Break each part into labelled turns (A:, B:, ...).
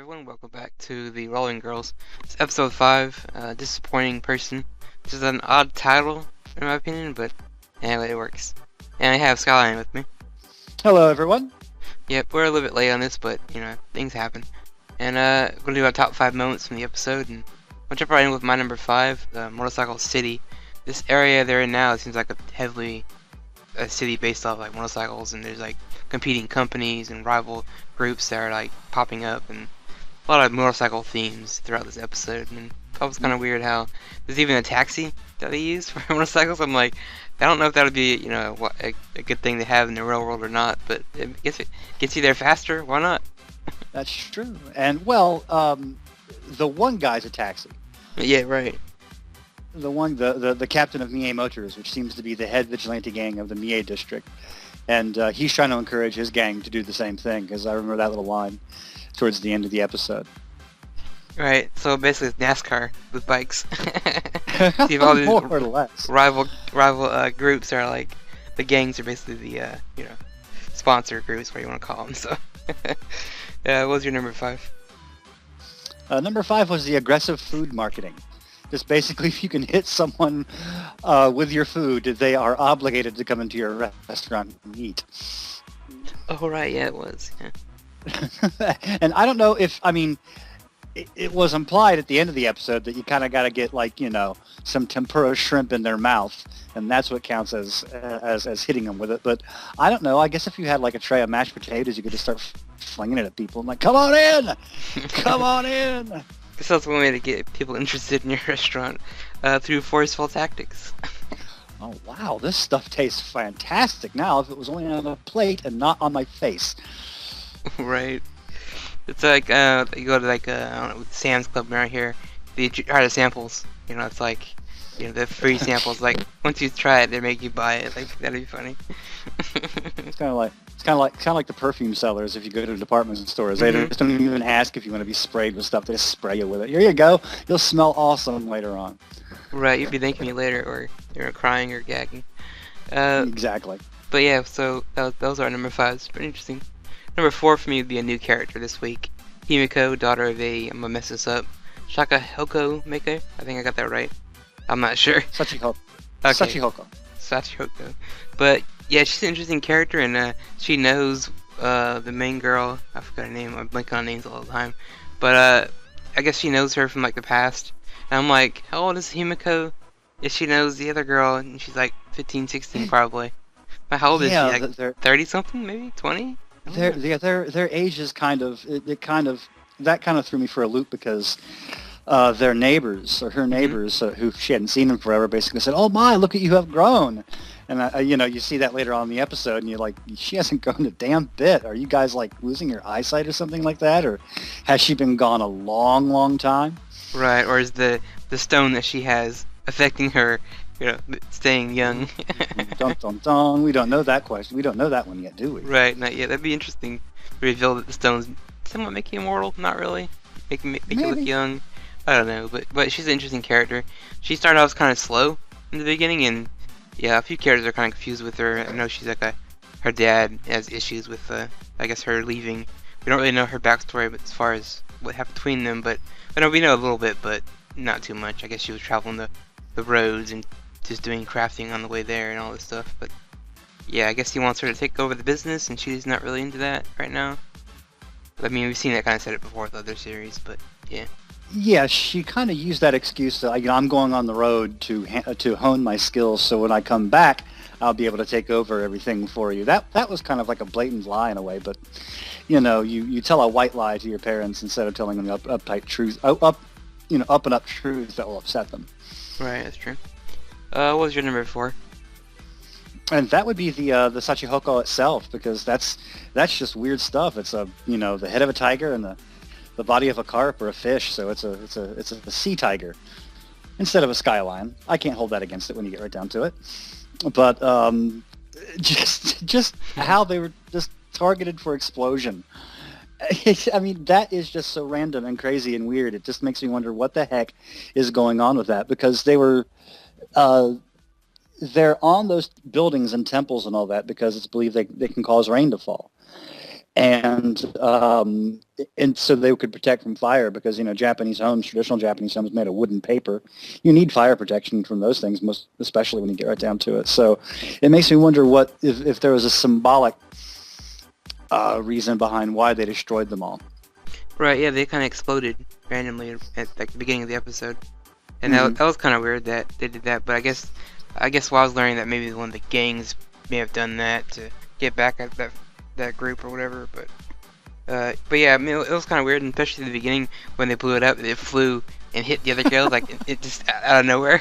A: everyone, welcome back to the Rolling Girls. It's episode 5, Disappointing Person. This is an odd title, in my opinion, but anyway, it works. And I have Skyline with me.
B: Hello, everyone.
A: Yep, we're a little bit late on this, but, things happen. And, we're gonna do our top 5 moments from the episode, and I'll jump right in with my number 5, Motorcycle City. This area they're in now seems like a city based off, like, motorcycles, and there's, like, competing companies and rival groups that are, like, popping up, and a lot of motorcycle themes throughout this episode. And that was kind of weird how there's even a taxi that they use for motorcycles. I'm like, I don't know if that would be, a good thing to have in the real world or not, but it gets you there faster. Why not?
B: That's true. And, the one guy's a taxi.
A: Yeah, right.
B: The captain of Mie Motors, which seems to be the head vigilante gang of the Mie district. And he's trying to encourage his gang to do the same thing, because I remember that little line towards the end of the episode.
A: Right, so basically it's NASCAR with bikes. You have all these
B: More or less.
A: rival groups are like, the gangs are basically the, sponsor groups, what you want to call them, so. What was your number 5?
B: Number 5 was the aggressive food marketing. Just basically, if you can hit someone with your food, they are obligated to come into your restaurant and eat.
A: Oh, right, yeah, it was, yeah.
B: And I don't know if, it was implied at the end of the episode that you kind of got to get, some tempura shrimp in their mouth, and that's what counts as hitting them with it. But I don't know. I guess if you had, a tray of mashed potatoes, you could just start flinging it at people and come on in! Come on in!
A: Guess that's one way to get people interested in your restaurant, through forceful tactics.
B: Oh, wow, this stuff tastes fantastic now if it was only on a plate and not on my face.
A: Right. It's like, you go to, I don't know, Sam's Club around here, they try the samples, it's like, the free samples, like, once you try it, they make you buy it, like, that'd be funny.
B: It's kind of like the perfume sellers if you go to department stores. They just don't even ask if you want to be sprayed with stuff. They just spray you with it. Here you go. You'll smell awesome later on.
A: Right, you'll be thanking me later, or you're crying or gagging.
B: Exactly.
A: But yeah, so those are number 5. It's pretty interesting. Number 4 for me would be a new character this week. Himiko, daughter of I'm gonna mess this up, Shakahoko Maker? I think I got that right. I'm not sure.
B: Sachihoko.
A: Okay. Sachihoko. But yeah, she's an interesting character, and she knows the main girl. I forgot her name. I'm blanking on names all the time. But I guess she knows her from, the past. And I'm like, how old is Himiko? If she knows the other girl, and she's 15, 16 probably. But how old is she? 30 something, maybe 20?
B: Their age is that kind of threw me for a loop because their neighbors or her neighbors who she hadn't seen in forever basically said, "Oh my, look at you have grown," and you see that later on in the episode, and you're like, she hasn't grown a damn bit. Are you guys losing your eyesight or something like that, or has she been gone a long, long time?
A: Right, or is the stone that she has affecting her? Staying young.
B: Dun, dun, dun. We don't know that question. We don't know that one yet, do we?
A: Right, not yet. That'd be interesting. Reveal that the stones somewhat make you immortal. Not really. Make you look young. I don't know, but she's an interesting character. She started off kind of slow in the beginning, and yeah, a few characters are kind of confused with her. I know she's her dad has issues with I guess her leaving. We don't really know her backstory, but as far as what happened between them, but I know we know a little bit, but not too much. I guess she was traveling the roads and just doing crafting on the way there and all this stuff, but yeah, I guess he wants her to take over the business, and she's not really into that right now. I mean, we've seen that kind of set it before with other series, but yeah.
B: Yeah, she kind of used that excuse that I'm going on the road to hone my skills, so when I come back, I'll be able to take over everything for you. That was kind of like a blatant lie in a way, but you tell a white lie to your parents instead of telling them the uptight truth, up and up truths that will upset them.
A: Right, that's true. What was your number 4?
B: And that would be the Sachihoko itself, because that's just weird stuff. It's the head of a tiger and the body of a carp or a fish, so it's a sea tiger instead of a sky lion. I can't hold that against it when you get right down to it. But just how they were just targeted for explosion. I mean, that is just so random and crazy and weird. It just makes me wonder what the heck is going on with that, because they're on those buildings and temples and all that because it's believed they can cause rain to fall. and so they could protect from fire because Japanese homes, traditional Japanese homes, made of wood and paper. You need fire protection from those things, most especially when you get right down to it. So it makes me wonder what if there was a symbolic reason behind why they destroyed them all.
A: Right, yeah, they kind of exploded randomly at like the beginning of the episode, and
B: Mhm.
A: that was kind of weird that they did that. But I guess while I was learning that maybe one of the gangs may have done that to get back at that group or whatever. But yeah, I mean, it was kind of weird, and especially in the beginning when they blew it up, it flew and hit the other girls like it just out of nowhere.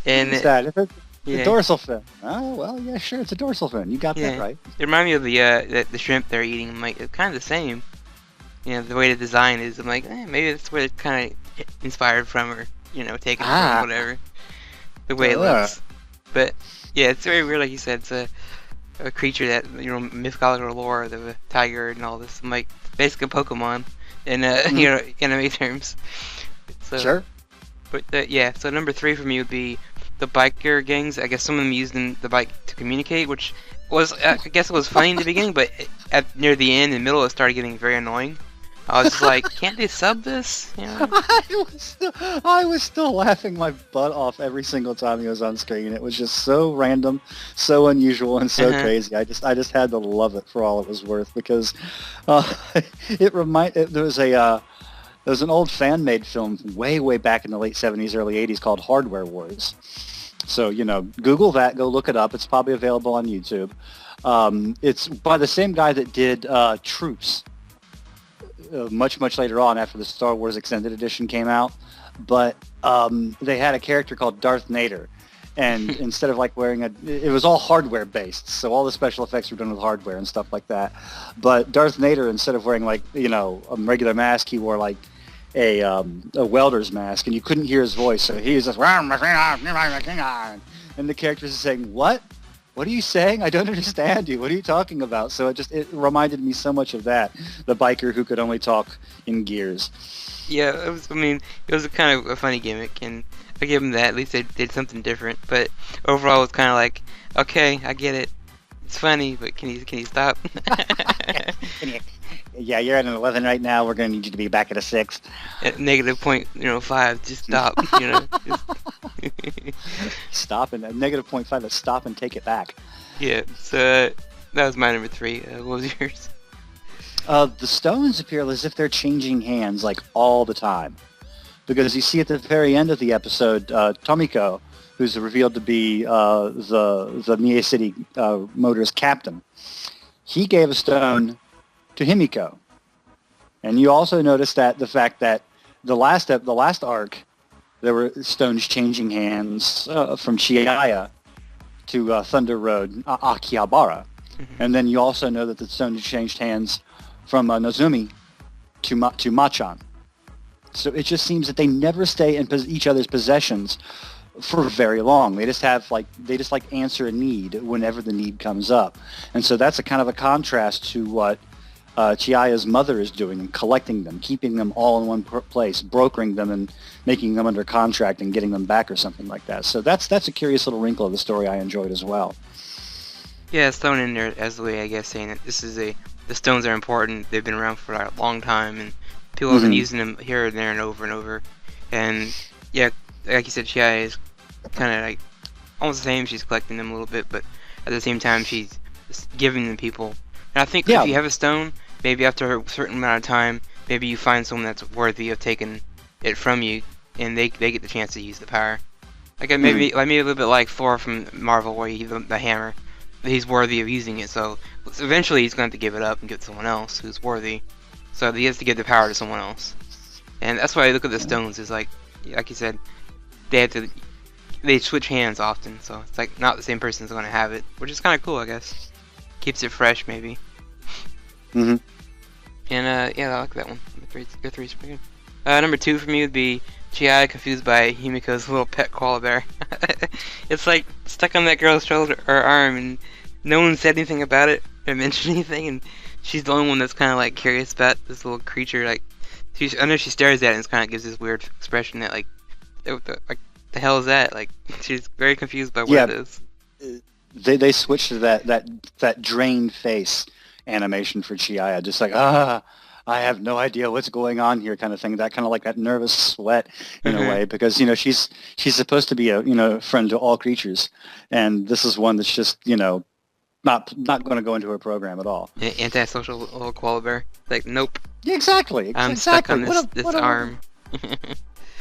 A: And
B: What's that? The
A: yeah,
B: dorsal fin. Oh, well, yeah, sure, it's a dorsal fin. You got
A: yeah,
B: that right.
A: it reminded me of the shrimp they're eating. I'm like, it's kind of the same. The way the design is. I'm like, maybe that's where it's kind of inspired from, or taken from, whatever. The way it looks. But yeah, it's very weird, like you said. It's a creature that mythological lore, the tiger and all this. I'm like, basically Pokemon in anime terms. So,
B: Sure.
A: But yeah, so number 3 for me would be the biker gangs. I guess some of them used the bike to communicate, which was I guess it was funny in the beginning, but near the end, in the middle, it started getting very annoying. I was just like, can't they sub this?
B: I was still laughing my butt off every single time he was on screen. It was just so random, so unusual, and so crazy. I just had to love it for all it was worth because there was an old fan-made film way back in the late 70s, early 80s called Hardware Wars. So, Google that, go look it up. It's probably available on YouTube. It's by the same guy that did Troops. Much later on after the Star Wars Extended Edition came out, but they had a character called Darth Nader, and instead of like wearing it was all hardware based, so all the special effects were done with hardware and stuff like that. But Darth Nader, instead of wearing like a regular mask, he wore like a welder's mask, and you couldn't hear his voice, so he was just and the characters are saying, "What? What are you saying? I don't understand you. What are you talking about?" So it reminded me so much of that, the biker who could only talk in gears.
A: Yeah, it was a kind of a funny gimmick, and I give them that. At least they did something different. But overall, it was kind of like, okay, I get it. It's funny, but can you stop?
B: Yeah, you're at an 11 right now. We're going to need you to be back at a 6.
A: At -5, just stop.
B: Stop and -0.5. Let's stop and take it back.
A: Yeah. So that was my number 3. What was yours?
B: The stones appear as if they're changing hands like all the time, because you see at the very end of the episode, Tomiko, who's revealed to be the Mie City Motors captain, he gave a stone to Himiko, and you also notice that the fact that the last arc, there were stones changing hands from Chiaya to Thunder Road, Akihabara. And then you also know that the stones changed hands from Nozumi to Machan. So it just seems that they never stay in each other's possessions for very long. They just answer a need whenever the need comes up. And so that's a kind of a contrast to what Chiaya's mother is doing, and collecting them, keeping them all in one place, brokering them and making them under contract and getting them back or something like that. So that's a curious little wrinkle of the story I enjoyed as well.
A: Yeah, it's thrown in there as a way, I guess, saying that the stones are important. They've been around for a long time, and people have been using them here and there and over. And yeah, like you said, Chiaya is kind of like almost the same. She's collecting them a little bit, but at the same time, she's giving them people. And I think if you have a stone, maybe after a certain amount of time, maybe you find someone that's worthy of taking it from you, and they get the chance to use the power. Like maybe a little bit like Thor from Marvel, where the hammer, he's worthy of using it. So eventually he's going to have to give it up and give it to someone else who's worthy. So he has to give the power to someone else. And that's why I look at the stones. Is like you said, they switch hands often. So it's like not the same person's going to have it, which is kind of cool, I guess. Keeps it fresh, maybe. And yeah, I like that one. Number 3 is pretty good. Number 2 for me would be Chiaya confused by Himiko's little pet koala bear. It's like stuck on that girl's shoulder or arm, and no one said anything about it or mentioned anything, and she's the only one that's kind of like curious about this little creature. Like, I know she stares at it and kind of gives this weird expression that like the hell is that? Like, she's very confused by what it is.
B: They switched to that drained face, animation for Chihaya, just like I have no idea what's going on here, kind of thing. That kind of like that nervous sweat in a way, because she's supposed to be a friend to all creatures, and this is one that's just not going to go into her program at all.
A: Antisocial little koala bear. Like, nope.
B: Yeah, exactly.
A: I'm
B: exactly.
A: stuck on this arm.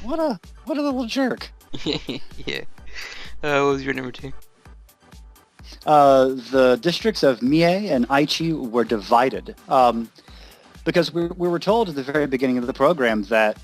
B: What a little jerk.
A: Yeah. What was your number 2?
B: The districts of Mie and Aichi were divided. Because we were told at the very beginning of the program that,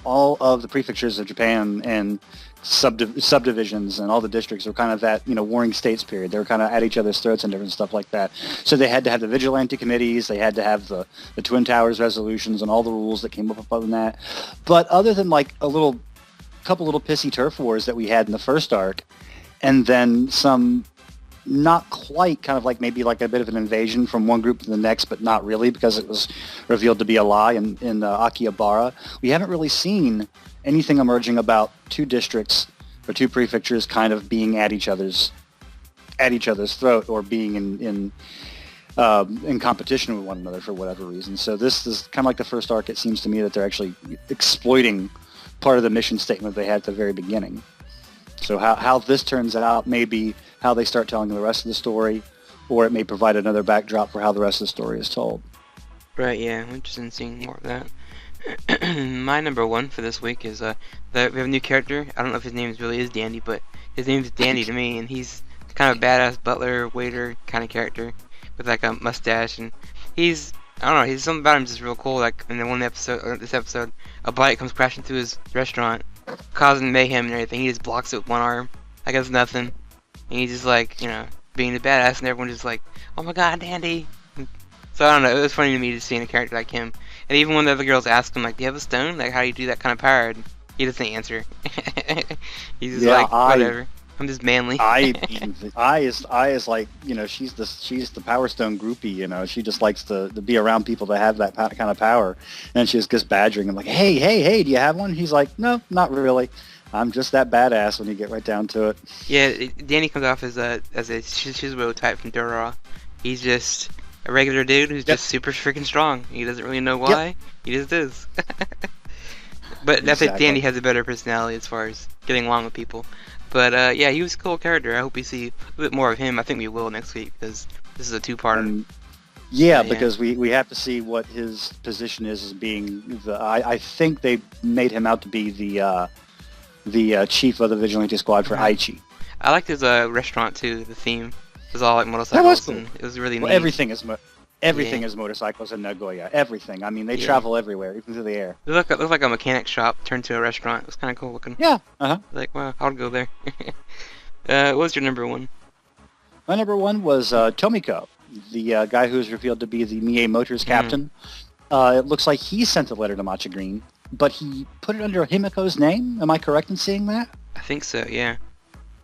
B: all of the prefectures of Japan and subdivisions and all the districts were kind of that, warring states period. They were kind of at each other's throats and different stuff like that. So they had to have the vigilante committees. They had to have the Twin Towers resolutions and all the rules that came up on that. But other than like couple little pissy turf wars that we had in the first arc, and then some not quite, kind of like maybe like a bit of an invasion from one group to the next, but not really, because it was revealed to be a lie in Akihabara. We haven't really seen anything emerging about two districts or two prefectures kind of being at each other's throat, or being in competition with one another for whatever reason. So this is kind of like the first arc. It seems to me that they're actually exploiting part of the mission statement they had at the very beginning. So how this turns out may be how they start telling the rest of the story, or it may provide another backdrop for how the rest of the story is told.
A: Right, yeah, I'm interested in seeing more of that. My number 1 for this week is that we have a new character. I don't know if his name really is Dandy, but his name is Dandy to me, and he's kind of a badass butler, waiter kind of character with like a mustache, and I don't know, he's something about him just real cool. Like in this episode, a bike comes crashing through his restaurant, causing mayhem and everything. He just blocks it with one arm, like it's nothing, and he's just like, being a badass, and everyone's just like, oh my god, Dandy. So I don't know, it was funny to me just seeing a character like him. And even when the other girls ask him, like, do you have a stone? Like, how do you do that kind of power? And he doesn't answer. He's just whatever. I'm just manly.
B: I is like, she's the Power Stone groupie, she just likes to be around people that have that kind of power. And she just gets badgering him like, hey, do you have one? He's like, no, not really. I'm just that badass when you get right down to it.
A: Yeah, Danny comes off as a Shizuo type from Durara. He's just a regular dude who's just super freaking strong. He doesn't really know why. Yep. He just is. But I think Danny has a better personality as far as getting along with people. But yeah, he was a cool character. I hope we see a bit more of him. I think we will next week, because this is a 2-parter.
B: Because we have to see what his position is as being I think they made him out to be the chief of the vigilante squad for Aichi.
A: I liked his restaurant too. The theme was all like motorcycles.
B: Cool.
A: And it was really neat.
B: Everything is motorcycles in Nagoya. Everything. I mean, they travel everywhere, even through the air.
A: It looked like a mechanic shop turned to a restaurant. It was kind of cool looking.
B: Yeah.
A: Like, wow, I would go there. What was your number 1?
B: My number 1 was Tomiko, the guy who was revealed to be the Mie Motors captain. It looks like he sent a letter to Matcha Green, but he put it under Himiko's name. Am I correct in seeing that?
A: I think so, yeah.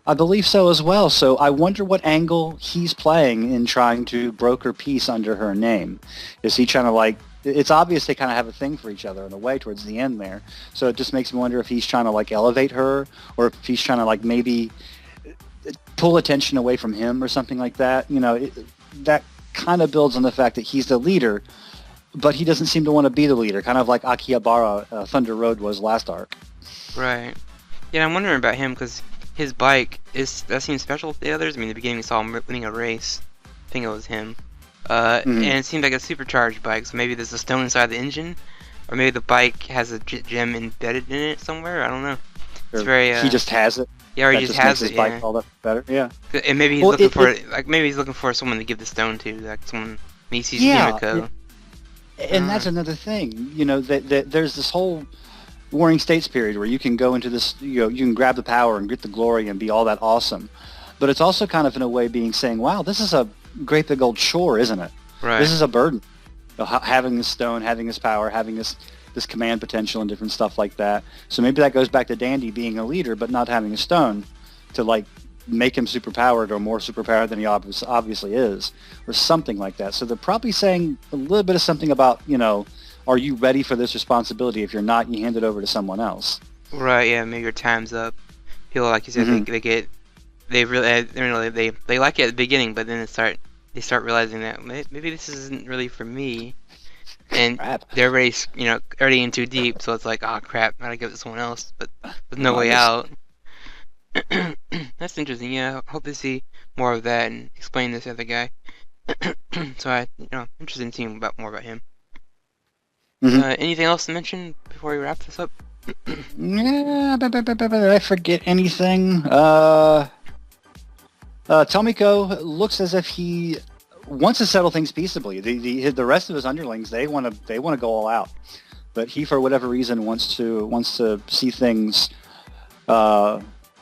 B: I believe so as well. So I wonder what angle he's playing in trying to broker peace under her name. Is he trying to it's obvious they kind of have a thing for each other in a way towards the end there. So it just makes me wonder if he's trying to elevate her, or if he's trying to maybe pull attention away from him or something like that. That kind of builds on the fact that he's the leader, but he doesn't seem to want to be the leader, kind of like Akihabara Thunder Road was last arc. Right.
A: Yeah, I'm wondering about him, because his bike that seems special to the others. I mean, in the beginning we saw him winning a race. I think it was him. And it seemed like a supercharged bike, so maybe there's a stone inside the engine, or maybe the bike has a gem embedded in it somewhere. I don't know. It's very.
B: He just has it.
A: Yeah, or he just has
B: his
A: it.
B: bike all that better. Yeah.
A: And maybe he's looking for someone to give the stone to, like someone he sees Himiko.
B: And that's another thing. That there's this whole Warring States period where you can go into this, you can grab the power and get the glory and be all that awesome. But it's also kind of in a way saying, wow, this is a great big old chore, isn't it?
A: Right.
B: This is a burden. Having this stone, having this power, having this command potential and different stuff like that. So maybe that goes back to Dandy being a leader but not having a stone to make him superpowered, or more superpowered than he obviously is, or something like that. So they're probably saying a little bit of something about, are you ready for this responsibility? If you're not, you hand it over to someone else.
A: Right, yeah, maybe your time's up. People, like you said, they like it at the beginning, but then it start they start realizing that maybe this isn't really for me, and
B: Crap.
A: they're already already in too deep, so it's like, oh crap, I gotta give it to someone else, but with no
B: Oh, I
A: way
B: guess.
A: out. That's interesting. Yeah, I hope to see more of that and explain this other guy. So interested in seeing more about him.
B: Mhm.
A: Anything else to mention before we wrap this up?
B: Yeah, did I forget anything? Tomiko looks as if he wants to settle things peaceably. The rest of his underlings, they want to go all out, but he, for whatever reason, wants to see things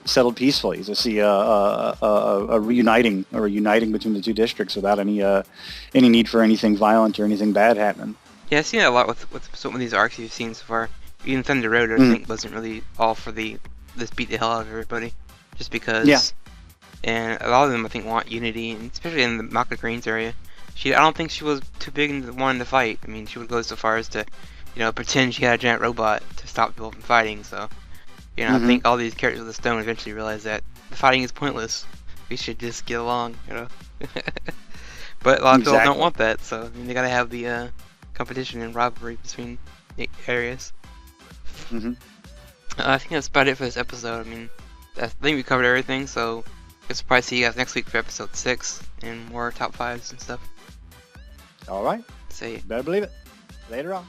B: settled peacefully, to see a reuniting between the two districts without any need for anything violent or anything bad happening.
A: Yeah, I've seen that a lot with some of these arcs you've seen so far. Even Thunder Road, I think, wasn't really all for this beat the hell out of everybody, just because.
B: Yeah.
A: And a lot of them, I think, want unity, and especially in the Maka Greens area. I don't think she was too big into wanting to fight. I mean, she would go so far as to, pretend she had a giant robot to stop people from fighting. So, I think all these characters with the stone eventually realize that the fighting is pointless. We should just get along, But a lot of people don't want that, so I mean, they gotta have the competition and rivalry between the areas. I think that's about it for this episode. I mean, I think we covered everything, so I guess we'll probably see you guys next week for episode 6 and more top 5s and stuff.
B: All right.
A: See ya.
B: Better believe it. Later on.